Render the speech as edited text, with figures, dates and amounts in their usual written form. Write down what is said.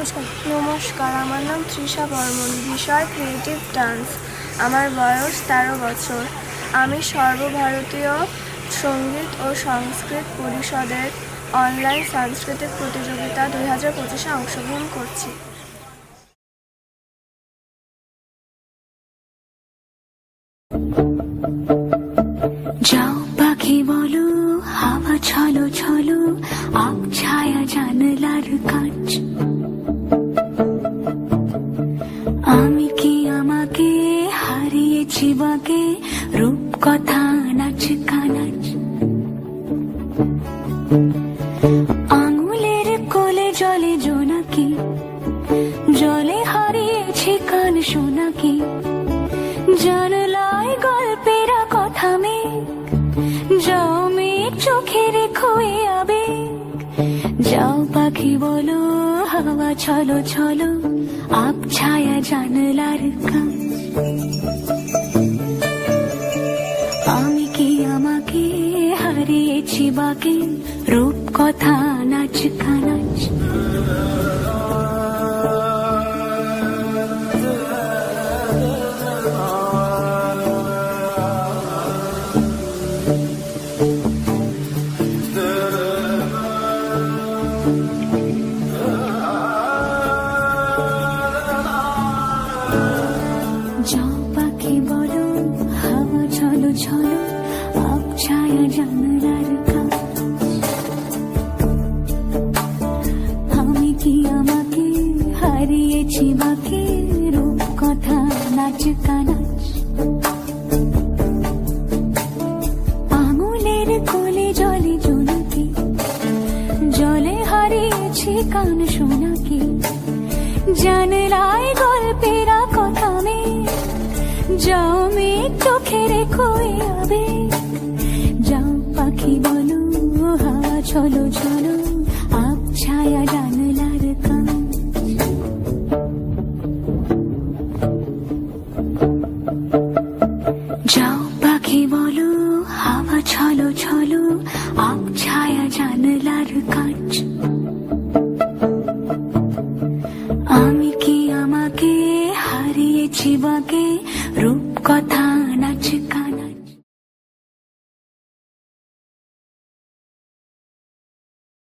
নমস্কার, আমার নাম তৃষা বর্মন। বিষয় ক্রিয়েটিভ ডান্স। আমার বয়স 13 বছর। আমি সর্বভারতীয় সঙ্গীত ও সংস্কৃত পরিষদের অনলাইন সাংস্কৃতিক প্রতিযোগিতা 2025-এ অংশগ্রহণ করছি। যাও পাখি বলো, হাওয়া ছলো ছলো, আব ছায়া জানলার কাজ। আমি কি আমাকে হারিয়েছি বাকে, রূপ কথা নাচ কানাচ। আঙুলের কোলে জলে জোনাকি, জলে হারিয়েছি কান শোনাকি। জানলায় গল্পেরা কথা মেঘ, যাও মেঘ চোখে রেখো এ আবেগ। যাও পাখি বলো, হাওয়া ছলো ছলো, আব ছায়া জানলার কাজ। আমি কি আমাকে হারিয়েছি বাকে, রূপ কথা নাচ কানাচ। যাও পাখি বলো, হাওয়া ছলো ছলো, আব ছায়া জানলার কাজ। আমি কি আমাকে হারিয়েছি বাকে, রূপ কথা নাচ কানাচ। আঙুলের কোলে জলে জোনাকি, জলে হারিয়েছি কান শোনাকি। জানলায় গল্পেরা কথা মেঘ, যাও মেঘ চোখে রেখো এ আবেগ। যাও পাখি বলো, হাওয়া ছলো ছলো, আব ছায়া জানলার কাজ। যাও পাখি বলো, হাওয়া ছলো ছলো, আব ছায়া জানলার কাজ। আমি কি আমাকে হারিয়েছি বাকে, রূপ কথা নাচ কান।